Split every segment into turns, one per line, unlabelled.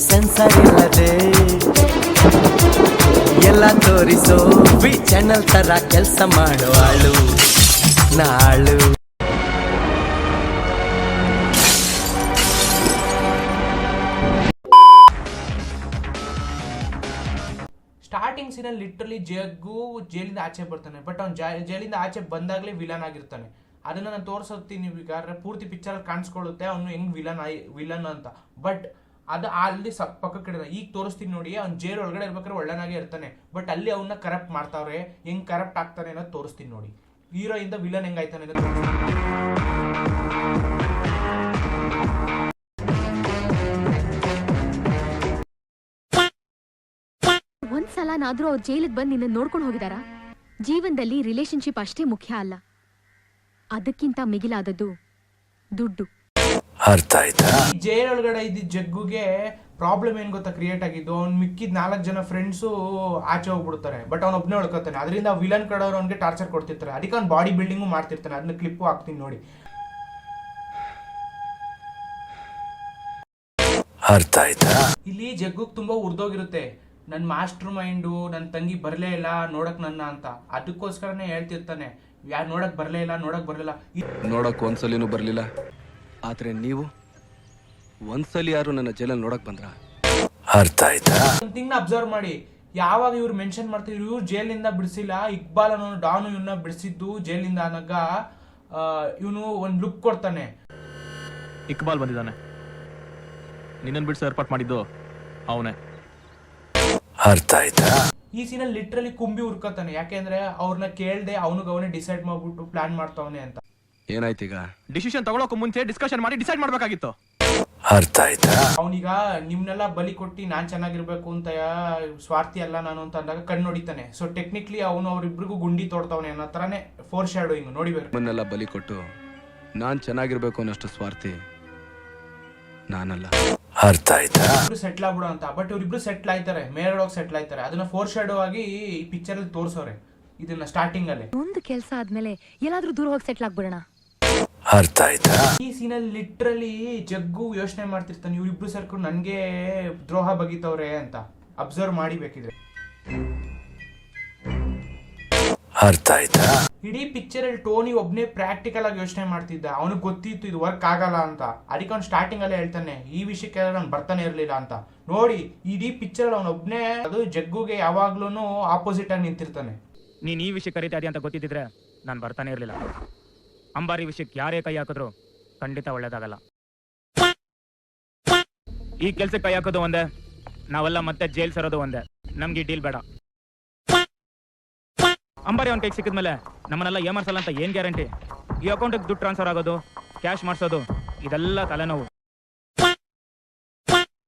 Sensor ಇಲ್ಲದೆ ಎಲ್ಲ ತೋರಿಸೋ ವಿ ಚಾನಲ್ ತರ ಕೆಲಸ ಮಾಡುವಾಳು ನಾಳು.
ಸ್ಟಾರ್ಟಿಂಗ್ ಸೀನಲ್ಲಿ ಲಿಟ್ರಲಿ ಜಗ್ಗು ಜೈಲಿಂದ ಆಚೆ ಬರ್ತಾನೆ, ಬಟ್ ಅವ್ನು ಜೈಲಿಂದ ಆಚೆ ಬಂದಾಗಲೇ ವಿಲನ್ ಆಗಿರ್ತಾನೆ. ಅದನ್ನು ನಾನು ತೋರಿಸ್ತೀನಿ ಬೇಕಾದ್ರೆ ಪೂರ್ತಿ ಪಿಕ್ಚರಲ್ಲಿ ಕಾಣಿಸ್ಕೊಳ್ಳುತ್ತೆ ಅವನು ಹೆಂಗ್ ವಿಲನ್ ಅಂತ. ಬಟ್ ಅದು ಅಲ್ಲಿ ಪಕ್ಕಕ್ಕೆ ಇಡೋದು. ಈಗ ತೋರಿಸ್ತೀನಿ ನೋಡಿ, ಅವ್ನು ಜೈಲ್ ಒಳಗಡೆ ಇರ್ಬೇಕಾದ್ರೆ ಒಳ್ಳೆನಾಗೆ ಇರ್ತಾನೆ, ಬಟ್ ಅಲ್ಲಿ ಅವನ್ನ ಕರಪ್ಟ್ ಮಾಡ್ತಾವ್ರೆ. ಹೆಂಗ್ ಕರಪ್ಟ್ ಆಗ್ತಾನೆ ಅನ್ನೋದು ತೋರಿಸ್ತೀನಿ ನೋಡಿ. ಹೀರೋ ಇಂದ ವಿಲನ್ ಹೆಂಗಾಯ್ತಾನೆ
ಒಂದ್ಸಲನಾದ್ರೂ ಅವ್ರು ಜೈಲಿಗೆ ಬಂದು ನಿನ್ನ ನೋಡ್ಕೊಂಡು ಹೋಗಿದಾರ? ಜೀವನದಲ್ಲಿ ರಿಲೇಶನ್ಶಿಪ್ ಅಷ್ಟೇ ಮುಖ್ಯ ಅಲ್ಲ, ಅದಕ್ಕಿಂತ ಮಿಗಿಲಾದದ್ದು ದುಡ್ಡು.
ಅರ್ಥ ಆಯ್ತಾ?
ಜೈಲ್ ಒಳಗಡೆ ಇದ್ದಿದ್ದ ಜಗ್ಗುಗೆ ಪ್ರಾಬ್ಲಮ್ ಏನ್ ಗೊತ್ತಾ ಕ್ರಿಯೇಟ್ ಆಗಿದ್ದು, ಅವ್ನು ಮಿಕ್ಕಿದ 4 ಜನ ಫ್ರೆಂಡ್ಸು ಆಚೆ ಹೋಗ್ಬಿಡ್ತಾರೆ, ಬಟ್ ಅವ್ನು ಒಬ್ಬನೇ ಉಳ್ಕೊತಾನೆ. ಅದರಿಂದ ವಿಲನ್ ಕಡೆಯವ್ರು ಅವ್ನಿಗೆ ಟಾರ್ಚರ್ ಕೊಡ್ತಿರ್ತಾರೆ. ಅದಕ್ಕೆ ಅವ್ನು ಬಾಡಿ ಬಿಲ್ಡಿಂಗು ಮಾಡ್ತಿರ್ತಾನೆ. ಅದನ್ನ ಕ್ಲಿಪ್ಪು ಹಾಕ್ತೀನಿ ನೋಡಿ.
ಅರ್ಥ ಆಯ್ತಾ?
ಇಲ್ಲಿ ಜಗ್ಗುಗ್ ತುಂಬಾ ಉರ್ದೋಗಿರುತ್ತೆ, ನನ್ನ ಮಾಸ್ಟರ್ ಮೈಂಡು ನನ್ನ ತಂಗಿ ಬರಲೇ ಇಲ್ಲ ನೋಡಕ್ ನನ್ನ ಅಂತ. ಅದಕ್ಕೋಸ್ಕರನೇ ಹೇಳ್ತಿರ್ತಾನೆ, ಯಾರು ನೋಡಕ್ ಬರಲೇ ಇಲ್ಲ
ನೋಡಕ್ ಒಂದ್ಸಲಿನೂ ಬರ್ಲಿಲ್ಲ. ಆದ್ರೆ ನೀವು ಒಂದ್ಸಲಿ ಯಾರು ನನ್ನ ಜೈಲಲ್ಲಿ ನೋಡಕ್ ಬಂದ್ರ?
ಅರ್ಥ ಆಯ್ತಾ?
ಥಿಂಗ್ನ ಅಬ್ಸರ್ವ್ ಮಾಡಿ, ಯಾವಾಗ ಇವ್ರು ಮೆನ್ಷನ್ ಮಾಡ್ತಿದ್ರು ಇವ್ರು ಜೈಲಿಂದ ಬಿಡಿಸಿಲ್ಲ, ಇಕ್ಬಾಲ್ ಅನ್ನೋ ಡಾನು ಇವನ್ನ ಬಿಡಿಸಿದ್ದು ಜೈಲಿಂದ ಅನ್ನಗ ಇವನು ಒಂದ್ ಲುಕ್ ಕೊಡ್ತಾನೆ.
ಇಕ್ಬಾಲ್ ಬಂದಿದ್ದಾನೆ, ನಿನ್ನನ್ ಬಿಡಿಸಿ ಏರ್ಪಾಟ್ ಮಾಡಿದ್ದು ಅವನೇ.
ಅರ್ಥ ಆಯ್ತಾ?
ಈ ಸೀನಲ್ಲಿ ಲಿಟ್ರಲಿ ಕುಂಬಿ ಉರ್ಕೋತಾನೆ. ಯಾಕೆಂದ್ರೆ ಅವ್ರನ್ನ ಕೇಳ್ದೆ ಅವನೇ ಡಿಸೈಡ್ ಮಾಡ್ಬಿಟ್ಟು ಪ್ಲಾನ್ ಮಾಡ್ತಾವನೆ ಅಂತ.
ಏನಾಯ್ತೀಗ?
ಡಿಸಿಷನ್ ತಗೊಳಕ್ಕೂ ಮುಂಚೆ ಡಿಸ್ಕಷನ್ ಮಾಡಿ ಡಿಸೈಡ್ ಮಾಡ್ಬೇಕಾಗಿತ್ತು.
ಅರ್ಥ ಆಯ್ತಾ?
ಅವನೀಗ ನಿಮ್ನೆಲ್ಲ ಬಲಿ ಕೊಟ್ಟು ನಾನ್ ಚೆನ್ನಾಗಿರ್ಬೇಕು ಅಂತ ಸ್ವಾರ್ಥಿ ಅಲ್ಲ ನಾನು ಅಂತ ಅಂದಾಗ ಕಣ್ಣು ನೋಡಿತಾನೆ. ಸೊ ಟೆಕ್ನಿಕ್ಲಿ ಅವನು ಅವ್ರಿಬ್ರಿಗೂ ಗುಂಡಿ ತೋಡ್ತಾವನೆ ಅನ್ನೋ ತರಾನೇ ಫೋರ್ ಶ್ಯಾಡೋಯಿಂಗ್ ನೋಡಿಬೇಕು.
ನಮ್ಮನ್ನೆಲ್ಲ ಬಲಿ ಕೊಟ್ಟು ನಾನ್ ಚೆನ್ನಾಗಿರ್ಬೇಕು ಅನ್ನೋಷ್ಟು ಸ್ವಾರ್ಥಿ ನಾನಲ್ಲ.
ಅರ್ಥ ಆಯ್ತಾ?
ಸೆಟ್ಲ್ ಆಗ್ಬಿಡು ಅಂತ. ಬಟ್ ಇವ್ರಿಬ್ರು ಸೆಟ್ಲ್ ಆಯ್ತಾರೆ, ಮೇಲ್ಗಡೆ ಸೆಟ್ಲ್ ಆಯ್ತಾರೆ. ಅದನ್ನ ಫೋರ್ ಶ್ಯಾಡೋ ಆಗಿ ಈ ಪಿಕ್ಚರ್ ಅಲ್ಲಿ ತೋರ್ಸವ್ರೆ ಇದನ್ನ ಸ್ಟಾರ್ಟಿಂಗ್ ಅಲ್ಲಿ.
ಒಂದು ಕೆಲಸ ಆದ್ಮೇಲೆ ಎಲ್ಲಾದ್ರೂ ದೂರ ಹೋಗಿ ಸೆಟ್ಲ್ ಆಗ್ಬಿಡೋಣ.
ಅರ್ಥ ಆಯ್ತಾ?
ಈ ಸೀನಲ್ಲಿ ಲಿಟ್ರಲಿ ಜಗ್ಗು ಯೋಚನೆ ಮಾಡ್ತಿರ್ತಾನೆ, ಇವ್ರಿಬ್ರು ಸೇರ್ಕೊಂಡು ನನ್ಗೆ ದ್ರೋಹ ಬಗೀತವ್ರೆ ಅಂತ. ಅಬ್ಸರ್ವ್ ಮಾಡಿ ಬೇಕಿದ್ರೆ.
ಅರ್ಥ ಆಯ್ತಾ?
ಇಡೀ ಪಿಕ್ಚರ್ ಅಲ್ಲಿ ಟೋನಿ ಒಬ್ನೇ ಪ್ರಾಕ್ಟಿಕಲ್ ಆಗಿ ಯೋಚನೆ ಮಾಡ್ತಿದ್ದ. ಅವನಿಗೆ ಗೊತ್ತಿತ್ತು ಇದು ವರ್ಕ್ ಆಗಲ್ಲ ಅಂತ. ಅದಕ್ಕೆ ಅವ್ನು ಸ್ಟಾರ್ಟಿಂಗ್ ಅಲ್ಲೇ ಹೇಳ್ತಾನೆ ಈ ವಿಷಯಕ್ಕೆ ನಾನು ಬರ್ತಾನೆ ಇರ್ಲಿಲ್ಲ ಅಂತ. ನೋಡಿ ಇಡೀ ಪಿಕ್ಚರ್ ಅವನೊಬ್ನೇ ಅದು ಜಗ್ಗುಗೆ ಯಾವಾಗ್ಲೂ ಆಪೋಸಿಟ್ ಆಗಿ ನಿಂತಿರ್ತಾನೆ.
ನೀನ್ ಈ ವಿಷಯ ಕರೀತಾ ಇದೆಯಾ ಅಂತ ಗೊತ್ತಿದ್ರೆ ನಾನು ಬರ್ತಾನೆ ಇರಲಿಲ್ಲ. ಅಂಬಾರಿ ವಿಷಯಕ್ಕೆ ಯಾರೇ ಕೈ ಹಾಕಿದ್ರು ಖಂಡಿತ ಒಳ್ಳೇದಾಗಲ್ಲ. ಈ ಕೆಲ್ಸಕ್ಕೆ ಕೈ ಹಾಕೋದು ಒಂದೇ, ನಾವೆಲ್ಲ ಮತ್ತೆ ಜೈಲ್ ಸೇರೋದು ಒಂದೇ. ನಮ್ಗೆ ಈ ಡೀಲ್ ಬೇಡ. ಅಂಬಾರಿ ಅವ್ನ ಕೈಗೆ ಸಿಕ್ಕಿದ್ಮೇಲೆ ನಮ್ಮನ್ನೆಲ್ಲ ಏಮಾರ್ಸಲ್ಲ ಅಂತ ಏನ್ ಗ್ಯಾರಂಟಿ? ಈ ಅಕೌಂಟಿಗೆ ದುಡ್ಡು ಟ್ರಾನ್ಸ್ಫರ್ ಆಗೋದು, ಕ್ಯಾಶ್ ಮಾಡಿಸೋದು, ಇದೆಲ್ಲ ತಲೆನೋವು.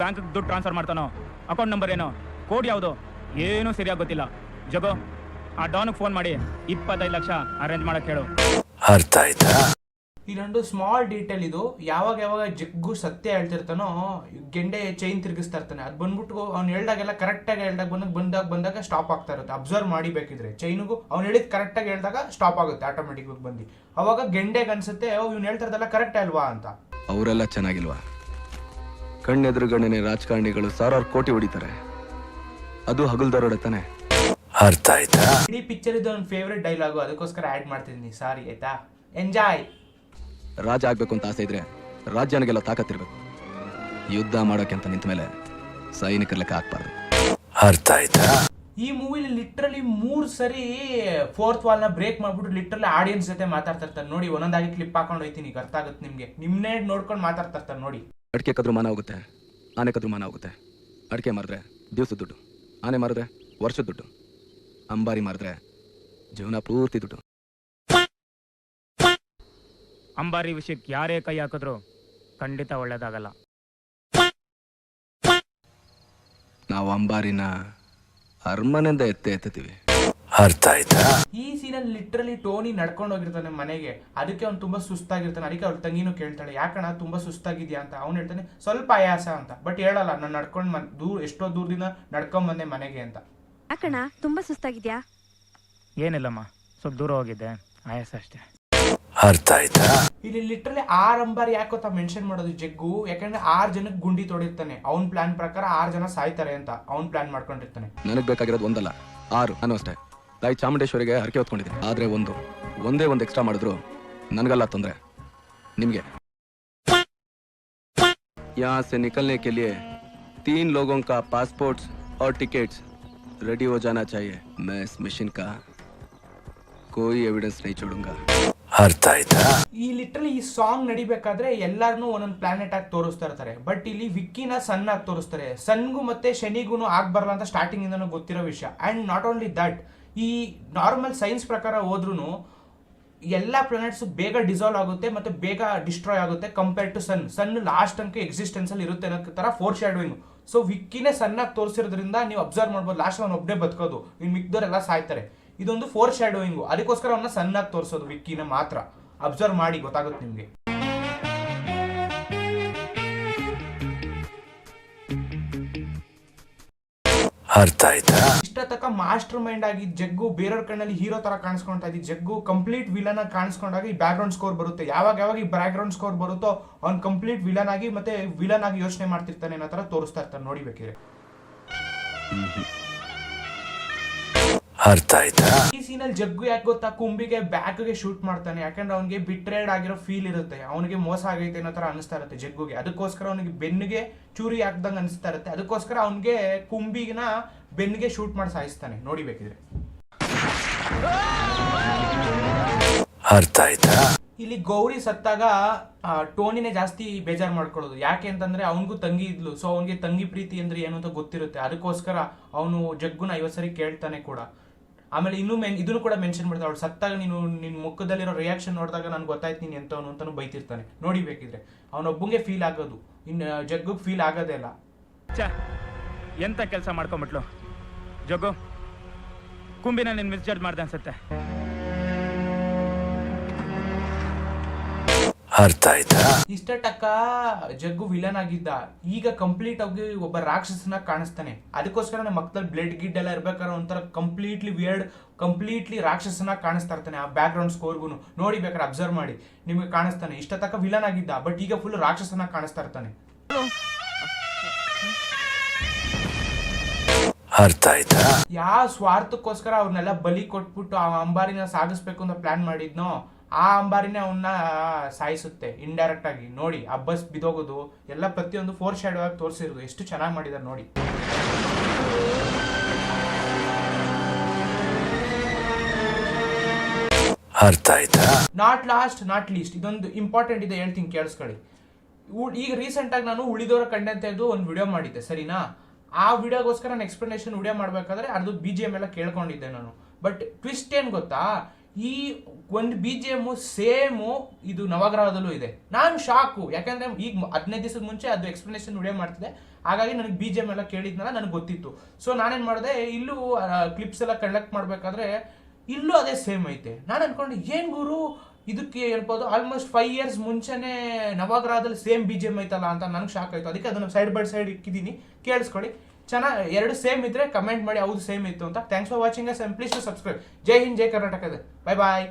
ಬ್ಯಾಂಕ್ ದುಡ್ಡು ಟ್ರಾನ್ಸ್ಫರ್ ಮಾಡ್ತಾನೋ, ಅಕೌಂಟ್ ನಂಬರ್ ಏನೋ, ಕೋಡ್ ಯಾವುದು ಏನೂ ಸರಿಯಾಗಿ ಗೊತ್ತಿಲ್ಲ. ಜಗೋ ಆ ಡಾನ್ಗೆ ಫೋನ್ ಮಾಡಿ 25 ಲಕ್ಷ ಅರೇಂಜ್ ಮಾಡಕ್ ಹೇಳು.
ಅರ್ಥ ಆಯ್ತಾ?
ಇದೊಂದು ಸ್ಮಾಲ್ ಡೀಟೇಲ್ ಇದು. ಯಾವಾಗ ಜಗ್ಗು ಸತ್ಯ ಹೇಳ್ತಿರ್ತಾನೋ ಗೆಂಡೆ ಚೈನ್ ತಿರುಗಿಸ್ತಾ ಇರ್ತಾನೆ. ಅದು ಬಂದ್ಬಿಟ್ಟು ಅವ್ನು ಹೇಳ್ದಾಗೆಲ್ಲ ಕರೆಕ್ಟಾಗಿ ಹೇಳ್ದಾಗ ಬಂದಾಗ ಸ್ಟಾಪ್ ಆಗ್ತಾ ಇರುತ್ತೆ. ಅಬ್ಸರ್ವ್ ಮಾಡಿ ಬೇಕಿದ್ರೆ ಚೈನಿಗೂ ಅವ್ನು ಹೇಳಿದ್ ಕರೆಕ್ಟಾಗಿ ಹೇಳ್ದಾಗ ಸ್ಟಾಪ್ ಆಗುತ್ತೆ ಆಟೋಮೆಟಿಕ್ ಬಂದು. ಅವಾಗ ಗೆಂಡೆಗೆ ಅನ್ಸುತ್ತೆ ಇವ್ನು ಹೇಳ್ತಿರೋದೆಲ್ಲ ಕರೆಕ್ಟ್ ಅಲ್ವಾ ಅಂತ.
ಅವರೆಲ್ಲ ಚೆನ್ನಾಗಿಲ್ವಾ? ಕಣ್ಣೆದುರುಗಣ್ಣನೆ ರಾಜಕಾರಣಿಗಳು 1000 ಕೋಟಿ ಹೊಡಿತಾರೆ, ಅದು ಹಗಲ್ದಾರೋಡೆ ತಾನೆ.
ಅರ್ಥ ಆಯ್ತಾ?
ಇಡೀ ಪಿಕ್ಚರ್ ಇದು ನನ್ನ ಫೇವ್ರೆಟ್ ಡೈಲಾಗು, ಅದಕ್ಕೋಸ್ಕರ ಆಡ್ ಮಾಡ್ತಿದ್ದೀನಿ. ಸಾರಿ ಆಯ್ತಾ? ಎಂಜಾಯ್.
ರಾಜ ಆಗ್ಬೇಕು ಅಂತ ಆಸೆ ಇದ್ರೆ ರಾಜ್ಯನಿಗೆಲ್ಲ ತಾಕತ್ತಿರ್ಬೇಕು. ಯುದ್ಧ ಮಾಡೋಕೆ ಅಂತ ನಿಂತ ಮೇಲೆ ಸೈನಿಕರ ಲೆಕ್ಕ ಹಾಕ್ಬಾರ್ದು.
ಅರ್ಥ ಆಯ್ತಾ?
ಈ ಮೂವಿಲಿ ಲಿಟ್ರಲಿ 3 ಸರಿ ಫೋರ್ತ್ ವಾಲ್ ನ ಬ್ರೇಕ್ ಮಾಡ್ಬಿಟ್ಟು ಲಿಟ್ರಲಿ ಆಡಿಯನ್ಸ್ ಜೊತೆ ಮಾತಾಡ್ತಾ ಇರ್ತಾರೆ ನೋಡಿ. ಒಂದೊಂದಾಗಿ ಕ್ಲಿಪ್ ಹಾಕೊಂಡು ಹೋಯ್ತೀನಿ, ಅರ್ಥ ಆಗುತ್ತೆ ನಿಮ್ಗೆ. ನಿಮ್ನೇ ನೋಡ್ಕೊಂಡು ಮಾತಾಡ್ತಾ ಇರ್ತಾರೆ ನೋಡಿ.
ಅಡಿಕೆ ಕದ್ರು ಮಾನ ಹೋಗುತ್ತೆ, ಆನೆ ಕದ್ರು ಮಾನ ಹೋಗುತ್ತೆ. ಅಡಿಕೆ ಮಾರಿದ್ರೆ ದಿವಸದ ದುಡ್ಡು, ಆನೆ ಮಾರಿದ್ರೆ ವರ್ಷದ ದುಡ್ಡು, ಅಂಬಾರಿ ಮಾರಿದ್ರೆ ಜೀವನ ಪೂರ್ತಿ ದುಡ್ಡು.
ಅಂಬಾರಿ ವಿಷಯಕ್ಕೆ ಯಾರೇ ಕೈ ಹಾಕಿದ್ರು ಖಂಡಿತ ಒಳ್ಳೇದಾಗಲ್ಲ.
ನಾವು ಅಂಬಾರಿನ ಅರಮನೆಯಿಂದ ಎತ್ತೀವಿ.
ಅರ್ಥ ಆಯ್ತಾ?
ಈ ಸೀನಲ್ಲಿ ಲಿಟ್ರಲಿ ಟೋನಿ ನಡ್ಕೊಂಡು ಹೋಗಿರ್ತಾನೆ ಮನೆಗೆ. ಅದಕ್ಕೆ ಅವ್ನು ತುಂಬಾ ಸುಸ್ತಾಗಿರ್ತಾನೆ. ಅದಕ್ಕೆ ಅವ್ರ ತಂಗಿನೂ ಕೇಳ್ತಾಳೆ ಯಾಕಣ್ಣ ತುಂಬಾ ಸುಸ್ತಾಗಿದ್ಯಾ ಅಂತ. ಅವ್ನು ಹೇಳ್ತಾನೆ ಸ್ವಲ್ಪ ಆಯಾಸ ಅಂತ. ಬಟ್ ಹೇಳಲ್ಲ ನಾನು ನಡ್ಕೊಂಡು ಎಷ್ಟೋ ದೂರದಿಂದ ನಡ್ಕೊಂಡ್ ಬಂದೆ ಮನೆಗೆ ಅಂತ.
ಯಾಕಣ್ಣ ತುಂಬಾ ಸುಸ್ತಾಗಿದ್ಯಾ?
ಏನಿಲ್ಲಮ್ಮ, ಸ್ವಲ್ಪ ದೂರ ಹೋಗಿದ್ದೆ, ಆಯಾಸ ಅಷ್ಟೇ.
ಅರ್ಥ ಆಯ್ತಾ?
ಇಲ್ಲಿ ಲಿಟ್ರಲಿ 6 ಅಂಬಾರಿ ಯಾಕೆ ಗೊತ್ತಾ ಮೆನ್ಷನ್ ಮಾಡೋದು ಜಗ್ಗು, ಯಾಕಂದ್ರೆ 6 ಜನಕ್ಕೆ ಗುಂಡಿ ತೋಡಿರ್ತಾನೆ. ಅವ್ನ್ ಪ್ಲಾನ್ ಪ್ರಕಾರ 6 ಜನ ಸಾಯ್ತಾರೆ ಅಂತ ಅವ್ನ್ ಪ್ಲಾನ್ ಮಾಡ್ಕೊಂಡಿರ್ತಾನೆ.
ನನಗೆ ಬೇಕಾಗಿರೋದು ಒಂದಲ್ಲ 6, ನಾನು ಅಷ್ಟೇ. ತಾಯಿ ಚಾಮುಂಡೇಶ್ವರಿಗೆ ಹರಕೆ ಹೊತ್ಕೊಂಡಿದ್ದೀನಿ. ಆದ್ರೆ ಒಂದೇ ಒಂದು ಎಕ್ಸ್ಟ್ರಾ ಮಾಡಿದ್ರು ನನಗಲ್ಲ ತೊಂದರೆ, ನಿಮಗೆ. यहाँ से निकलने के लिए 3 लोगों का पासपोर्ट्स और टिकट्स रेडी हो जाना चाहिए. मैं इस मिशन का कोई एविडेंस नहीं छोड़ूंगा.
ಅರ್ಥ ಆಯ್ತಾ?
ಈ ಲಿಟ್ರಲಿ ಈ ಸಾಂಗ್ ನಡಿಬೇಕಾದ್ರೆ ಎಲ್ಲಾರನು ಒಂದೊಂದು ಪ್ಲಾನೆಟ್ ಆಗಿ ತೋರಿಸ್ತಾ ಇರ್ತಾರೆ. ಬಟ್ ಇಲ್ಲಿ ವಿಕ್ಕಿನ ಸನ್ ಆಗಿ ತೋರಿಸ್ತಾರೆ. ಸನ್ಗೂ ಮತ್ತೆ ಶನಿಗೂ ಆಗ್ಬರಲ್ಲ ಅಂತ ಸ್ಟಾರ್ಟಿಂಗ್ ಇಂದನೂ ಗೊತ್ತಿರೋ ವಿಷಯ. ಅಂಡ್ ನಾಟ್ ಓನ್ಲಿ ದಟ್, ಈ ನಾರ್ಮಲ್ ಸೈನ್ಸ್ ಪ್ರಕಾರ ಹೋದ್ರೂ ಎಲ್ಲ ಪ್ಲಾನೆಟ್ಸ್ ಬೇಗ ಡಿಸಾಲ್ವ್ ಆಗುತ್ತೆ ಮತ್ತೆ ಬೇಗ ಡಿಸ್ಟ್ರಾಯ್ ಆಗುತ್ತೆ ಕಂಪೇರ್ ಟು ಸನ್ ಲಾಸ್ಟ್ ತನಕ ಎಕ್ಸಿಸ್ಟೆನ್ಸ್ ಅಲ್ಲಿ ಇರುತ್ತೆ ಅನ್ನೋ ತರ ಫೋರ್ ಶಾಡೋಯಿಂಗ್. ಸೊ ವಿಕ್ಕಿನೇ ಸನ್ನಾಗಿ ತೋರಿಸಿರೋದ್ರಿಂದ ನೀವು ಅಬ್ಸರ್ವ್ ಮಾಡ್ಬೋದು, ಲಾಸ್ಟ್ ಅವ್ನು ಒಬ್ಬನೇ ಬದುಕೋದು, ಇನ್ನು ಮಿಕ್ದವರೆಲ್ಲ ಸಾಯ್ತಾರೆ. ಇದೊಂದು ಫೋರ್ ಶಾಡೋಯಿಂಗು, ಅದಕ್ಕೋಸ್ಕರ ಅವನ್ನ ಸನ್ನಾಗಿ ತೋರಿಸೋದು ವಿಕ್ಕಿನ ಮಾತ್ರ. ಅಬ್ಸರ್ವ್ ಮಾಡಿ ಗೊತ್ತಾಗುತ್ತೆ ನಿಮ್ಗೆ.
ಅರ್ಥ ಆಯ್ತಾ?
ಇಷ್ಟ ತಕ್ಕ ಮಾಸ್ಟರ್ ಮೈಂಡ್ ಆಗಿ ಜಗ್ಗು ಬೇರೆಯವ್ರ ಕಣ್ಣಲ್ಲಿ ಹೀರೋ ತರ ಕಾಣಿಸ್ಕೊಂತಾ ಇದ್ದಿ ಜಗ್ಗು ಕಂಪ್ಲೀಟ್ ವಿಲನ್ ಆಗಿ ಕಾಣಿಸ್ಕೊಂಡಾಗ ಈ ಬ್ಯಾಕ್ ಗ್ರೌಂಡ್ ಸ್ಕೋರ್ ಬರುತ್ತೆ. ಯಾವಾಗ ಈ ಬ್ಯಾಕ್ ಗ್ರೌಂಡ್ ಸ್ಕೋರ್ ಬರುತ್ತೋ ಅವ್ನು ಕಂಪ್ಲೀಟ್ ವಿಲನ್ ಆಗಿ ಮತ್ತೆ ವಿಲನ್ ಆಗಿ ಯೋಚನೆ ಮಾಡ್ತಿರ್ತಾನೆ ಅನ್ನೋ ತರ ತೋರಿಸ್ತಾ ಇರ್ತಾನೆ ನೋಡಿಬೇಕಿದ್ರೆ.
ಅರ್ಥ ಆಯ್ತಾ?
ಈ ಸೀನಲ್ಲಿ ಜಗ್ಗು ಯಾಕೆ ಗೊತ್ತಾ ಕುಂಬಿಗೆ ಬ್ಯಾಕ್ಗೆ ಶೂಟ್ ಮಾಡ್ತಾನೆ, ಯಾಕಂದ್ರೆ ಅವ್ನಿಗೆ ಬಿಟ್ರೇಡ್ ಆಗಿರೋ ಫೀಲ್ ಇರುತ್ತೆ, ಅವನಿಗೆ ಮೋಸ ಆಗೈತೆ ಅನ್ನೋ ತರ ಅನಿಸ್ತಾ ಇರುತ್ತೆ ಜಗ್ಗುಗೆ. ಅದಕ್ಕೋಸ್ಕರ ಅವನಿಗೆ ಬೆನ್ನಿಗೆ ಚೂರಿ ಹಾಕ್ದಂಗೆ ಅನಿಸ್ತಾ ಇರುತ್ತೆ. ಅದಕ್ಕೋಸ್ಕರ ಅವನಿಗೆ ಕುಂಬಿನ ಬೆನ್ನಿಗೆ ಶೂಟ್ ಮಾಡಿ ಸಾಯಿಸ್ತಾನೆ ನೋಡಿಬೇಕಿದ್ರೆ.
ಅರ್ಥ ಆಯ್ತಾ?
ಇಲ್ಲಿ ಗೌರಿ ಸತ್ತಾಗ ಟೋನಿನೇ ಜಾಸ್ತಿ ಬೇಜಾರು ಮಾಡ್ಕೊಳ್ಳೋದು. ಯಾಕೆ ಅಂತಂದ್ರೆ ಅವನಿಗೂ ತಂಗಿ ಇದ್ಲು, ಸೊ ಅವನಿಗೆ ತಂಗಿ ಪ್ರೀತಿ ಅಂದ್ರೆ ಏನು ಅಂತ ಗೊತ್ತಿರುತ್ತೆ. ಅದಕ್ಕೋಸ್ಕರ ಅವನು ಜಗ್ಗುನ 50 ಸರಿ ಕೇಳ್ತಾನೆ ಕೂಡ. ಆಮೇಲೆ ಇದನ್ನು ಕೂಡ ಮೆನ್ಷನ್ ಮಾಡ್ತಾನೆ, ಅವಳು ಸತ್ತಾಗ ನಿನ್ನ ಮುಖದಲ್ಲಿರೋ ರಿಯಾಕ್ಷನ್ ನೋಡಿದಾಗ ನನ್ಗೆ ಗೊತ್ತಾಯ್ತು ನೀನು ಎಂತವನು ಅಂತಾನು ಬೈತಿರ್ತಾನೆ ನೋಡಿಬೇಕಿದ್ರೆ. ಅವನೊಬ್ಬಂಗೆ ಫೀಲ್ ಆಗೋದು, ಇನ್ನು ಜಗ್ಗುಗೆ ಫೀಲ್ ಆಗೋದೇ ಇಲ್ಲ.
ಎಂತ ಕೆಲಸ ಮಾಡ್ಕೊಂಬಿಟ್ಲು ಜಗ್ಗು, ಕುಂಬಿನ ನೀನು ಮಿಸ್ಜಡ್ಜ್ ಮಾಡ್ದೆ ಅನ್ಸುತ್ತೆ.
ಅರ್ಥ ಆಯ್ತಾ?
ಇಷ್ಟಕ್ಕ ಜಗ್ಗು ವಿಲನ್ ಆಗಿದ್ದ, ಈಗ ಕಂಪ್ಲೀಟ್ ಆಗಿ ಒಬ್ಬ ರಾಕ್ಷಸನ ಕಾಣಿಸ್ತಾನೆ. ಅದಕ್ಕೋಸ್ಕರ ನಮ್ಮ ಮಕ್ಕದಲ್ಲಿ ಬ್ಲಡ್ ಗಿಡ್ ಎಲ್ಲ ಇರ್ಬೇಕಾದ್ರೆ ಒಂಥರ ಕಂಪ್ಲೀಟ್ಲಿ ರಾಕ್ಷಸನ ಕಾಣಿಸ್ತಾ ಇರ್ತಾನೆ. ಆ ಬ್ಯಾಕ್ ಗ್ರೌಂಡ್ ಸ್ಕೋರ್ಗು ನೋಡಿಬೇಕಾದ್ರೆ ಅಬ್ಸರ್ವ್ ಮಾಡಿ ನಿಮ್ಗೆ ಕಾಣಿಸ್ತಾನೆ. ಇಷ್ಟತಕ್ಕ ವಿಲನ್ ಆಗಿದ್ದ, ಬಟ್ ಈಗ ಫುಲ್ ರಾಕ್ಷಸನ ಕಾಣಿಸ್ತಾ ಇರ್ತಾನೆ.
ಅರ್ಥ ಆಯ್ತಾ?
ಯಾವ ಸ್ವಾರ್ಥಕ್ಕೋಸ್ಕರ ಅವ್ರನ್ನೆಲ್ಲ ಬಲಿ ಕೊಟ್ಬಿಟ್ಟು ಆ ಅಂಬಾರಿನ ಸಾಗಿಸ್ಬೇಕು ಅಂತ ಪ್ಲಾನ್ ಮಾಡಿದ್ನೋ ಆ ಅಂಬಾರಿನೇ ಅವನ್ನ ಸಾಯಿಸುತ್ತೆ ಇಂಡೈರೆಕ್ಟ್ ಆಗಿ. ನೋಡಿ ಆ ಬಸ್ ಬಿದೋಗೋದು ಎಲ್ಲ ಪ್ರತಿಯೊಂದು ಫೋರ್ ಶಾಡೋ ಆಗಿ ತೋರಿಸಿರೋದು ಎಷ್ಟು ಚೆನ್ನಾಗಿ ಮಾಡಿದಾರೆ ನೋಡಿ.
ಅರ್ಥ ಆಯ್ತಾ?
ನಾಟ್ ಲೀಸ್ಟ್ ಇದೊಂದು ಇಂಪಾರ್ಟೆಂಟ್ ಇದೆ, ಹೇಳ್ತೀನಿ ಕೇಳಿಸ್ಕೊಳ್ಳಿ. ಈಗ ರೀಸೆಂಟ್ ಆಗಿ ನಾನು ಉಳಿದವರ ಕಂಡೆ ಅಂತ ಇದ್ದು ಒಂದು ವಿಡಿಯೋ ಮಾಡಿದ್ದೆ ಸರಿನಾ. ಆ ವಿಡಿಯೋಗೋಸ್ಕರ ನಾನು ಎಕ್ಸ್ಪ್ಲನೇಷನ್ ವಿಡಿಯೋ ಮಾಡ್ಬೇಕಾದ್ರೆ ಅದು BGM ಎಲ್ಲ ಕೇಳ್ಕೊಂಡಿದ್ದೆ ನಾನು. ಬಟ್ ಟ್ವಿಸ್ಟ್ ಏನ್ ಗೊತ್ತಾ, ಈ ಒಂದು BGM ಸೇಮು ಇದು ನವಗ್ರಹದಲ್ಲೂ ಇದೆ. ನಾನು ಶಾಕು, ಯಾಕಂದ್ರೆ ಈಗ 15 ದಿವಸದ ಮುಂಚೆ ಅದು ಎಕ್ಸ್ಪ್ಲನೇಷನ್ ವಿಡಿಯೋ ಮಾಡ್ತಿದ್ದೆ, ಹಾಗಾಗಿ ನನಗೆ BGM ಎಲ್ಲ ಕೇಳಿದ್ನಲ್ಲ ನನಗೆ ಗೊತ್ತಿತ್ತು. ಸೊ ನಾನೇನ್ ಮಾಡಿದೆ, ಇಲ್ಲೂ ಕ್ಲಿಪ್ಸ್ ಎಲ್ಲ ಕಲೆಕ್ಟ್ ಮಾಡ್ಬೇಕಾದ್ರೆ ಇಲ್ಲೂ ಅದೇ ಸೇಮ್ ಐತೆ. ನಾನು ಅನ್ಕೊಂಡು ಏನ್ ಗುರು ಇದಕ್ಕೆ ಹೇಳ್ಬೋದು ಆಲ್ಮೋಸ್ಟ್ 5 years ಮುಂಚೆನೆ ನವಗ್ರಹದಲ್ಲಿ ಸೇಮ್ BGM ಐತಲ್ಲ ಅಂತ ನನಗೆ ಶಾಕ್ ಆಯ್ತು. ಅದಕ್ಕೆ ಅದನ್ನು ಸೈಡ್ ಬೈ ಸೈಡ್ ಇಕ್ಕಿದ್ದೀನಿ, ಕೇಳಿಸ್ಕೊಳ್ಳಿ. ಚೆನ್ನಾಗಿ ಎರಡು ಸೇಮ್ ಇದ್ರೆ ಕಮೆಂಟ್ ಮಾಡಿ ಹೌದು ಸೇಮ್ ಇತ್ತು ಅಂತ. Thanks for watching us and please to subscribe. ಜೈ ಹಿಂದ್, ಜೈ ಕರ್ನಾಟಕ. ಬೈ ಬಾಯ್.